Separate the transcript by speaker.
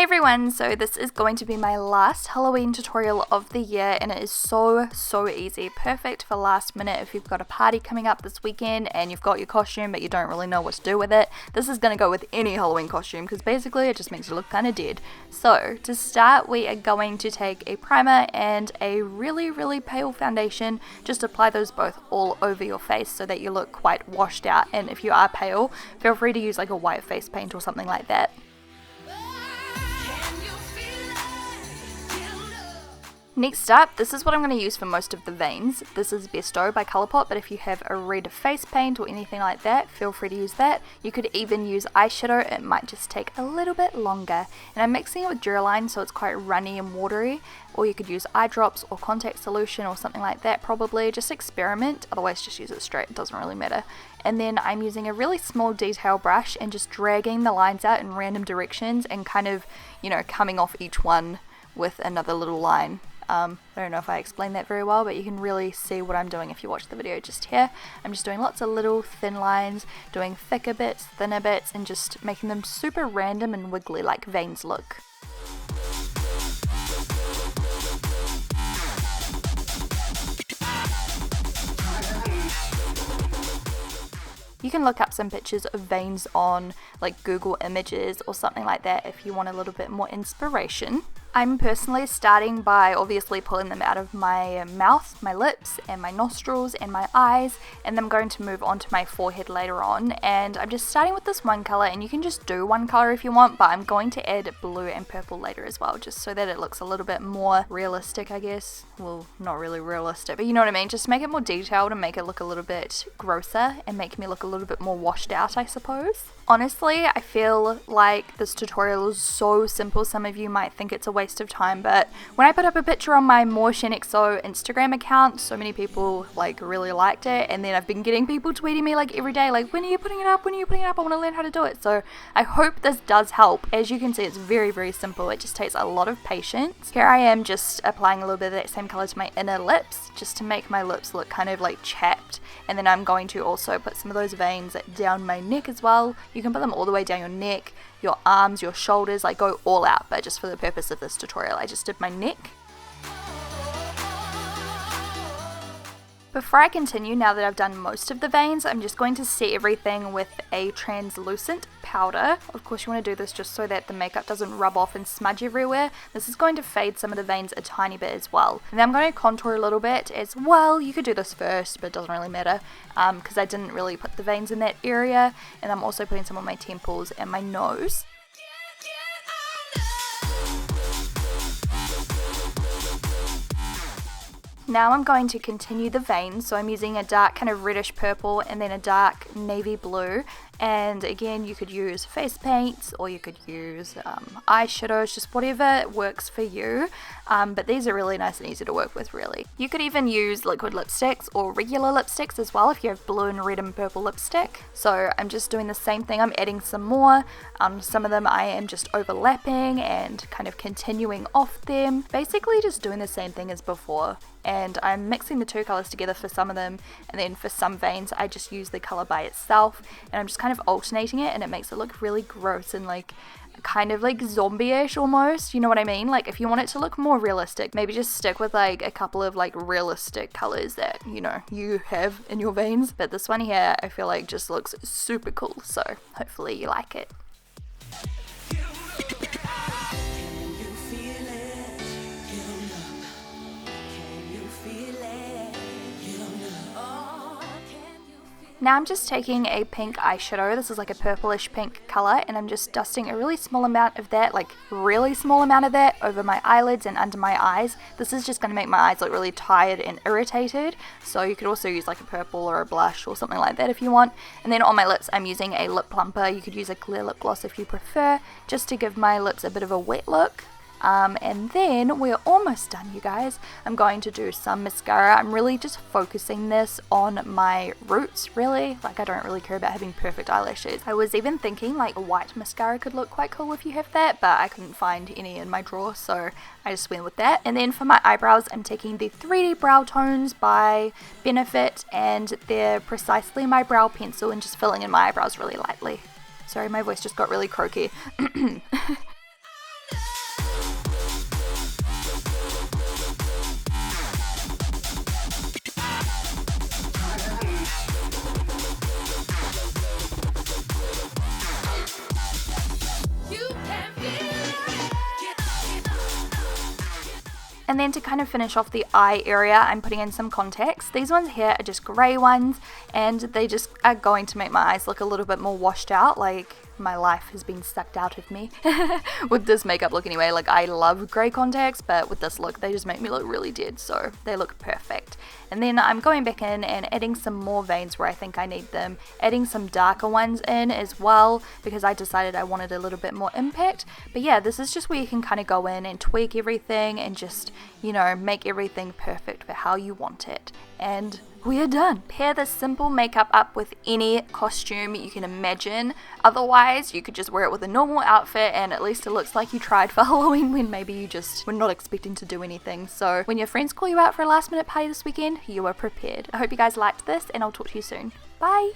Speaker 1: Hey everyone, so this is going to be my last Halloween tutorial of the year and it is so easy. Perfect for last minute if you've got a party coming up this weekend and you've got your costume but you don't really know what to do with it. This is going to go with any Halloween costume because basically it just makes you look kind of dead. So to start we are going to take a primer and a really pale foundation. Just apply those both all over your face so that you look quite washed out, and if you are pale feel free to use like a white face paint or something like that. Next up, this is what I'm going to use for most of the veins. This is Besto by Colourpop, but if you have a red face paint or anything like that, feel free to use that. You could even use eyeshadow, it might just take a little bit longer. And I'm mixing it with Duraline so it's quite runny and watery, or you could use eye drops or contact solution or something like that probably. Just experiment, otherwise just use it straight, it doesn't really matter. And then I'm using a really small detail brush and just dragging the lines out in random directions and kind of, you know, coming off each one with another little line. I don't know if I explained that very well, but you can really see what I'm doing if you watch the video just here. I'm just doing lots of little thin lines, doing thicker bits, thinner bits, and just making them super random and wiggly like veins look. You can look up some pictures of veins on like Google Images or something like that if you want a little bit more inspiration. I'm personally starting by obviously pulling them out of my mouth, my lips, and my nostrils and my eyes, and then I'm going to move on to my forehead later on. And I'm just starting with this one color, and you can just do one color if you want, but I'm going to add blue and purple later as well, just so that it looks a little bit more realistic, I guess. Well, not really realistic, but you know what I mean, just make it more detailed and make it look a little bit grosser and make me look a little bit more washed out, I suppose. Honestly, I feel like this tutorial is so simple, some of you might think it's a waste of time, but when I put up a picture on my Shaaanxo Instagram account, so many people like really liked it, and then I've been getting people tweeting me like every day, like, when are you putting it up, when are you putting it up, I want to learn how to do it. So I hope this does help. As you can see, it's very simple, it just takes a lot of patience. Here I am just applying a little bit of that same color to my inner lips, just to make my lips look kind of like chapped, and then I'm going to also put some of those veins down my neck as well. You can put them all the way down your neck, your arms, your shoulders, like go all out, but just for the purpose of this tutorial I just did my neck. Before I continue, now that I've done most of the veins, I'm just going to set everything with a translucent powder. Of course you want to do this just so that the makeup doesn't rub off and smudge everywhere. This is going to fade some of the veins a tiny bit as well. And then I'm going to contour a little bit as well. You could do this first, but it doesn't really matter because I didn't really put the veins in that area. And I'm also putting some on my temples and my nose. Now I'm going to continue the veins, so I'm using a dark kind of reddish purple and then a dark navy blue, and again you could use face paints or you could use eyeshadows, just whatever works for you, but these are really nice and easy to work with really. You could even use liquid lipsticks or regular lipsticks as well if you have blue and red and purple lipstick. So I'm just doing the same thing, I'm adding some more, some of them I am just overlapping and kind of continuing off them, basically just doing the same thing as before. And I'm mixing the two colors together for some of them, and then for some veins I just use the color by itself, and I'm just kind of alternating it, and it makes it look really gross and like kind of like zombie-ish almost, you know what I mean? Like if you want it to look more realistic, maybe just stick with like a couple of like realistic colors that, you know, you have in your veins, but this one here I feel like just looks super cool, so hopefully you like it. Now I'm just taking a pink eyeshadow, this is like a purplish pink color, and I'm just dusting a really small amount of that, like really small amount of that over my eyelids and under my eyes. This is just going to make my eyes look really tired and irritated, so you could also use like a purple or a blush or something like that if you want. And then on my lips I'm using a lip plumper, you could use a clear lip gloss if you prefer, just to give my lips a bit of a wet look. And then we're almost done, you guys. I'm going to do some mascara. I'm really just focusing this on my roots, really. Like, I don't really care about having perfect eyelashes. I was even thinking like a white mascara could look quite cool if you have that, but I couldn't find any in my drawer, so I just went with that. And then for my eyebrows, I'm taking the 3D Brow Tones by Benefit, and they're precisely my brow pencil, and just filling in my eyebrows really lightly. Sorry, my voice just got really croaky. And then to kind of finish off the eye area, I'm putting in some contacts. These ones here are just grey ones, and they just are going to make my eyes look a little bit more washed out, like my life has been sucked out of me with this makeup look anyway. Like, I love grey contacts, but with this look they just make me look really dead, so they look perfect. And then I'm going back in and adding some more veins where I think I need them, adding some darker ones in as well because I decided I wanted a little bit more impact. But yeah, this is just where you can kind of go in and tweak everything and just, you know, make everything perfect for how you want it. And we are done. Pair this simple makeup up with any costume you can imagine. Otherwise, you could just wear it with a normal outfit and at least it looks like you tried for Halloween when maybe you just were not expecting to do anything. So when your friends call you out for a last minute party this weekend, you are prepared. I hope you guys liked this and I'll talk to you soon. Bye!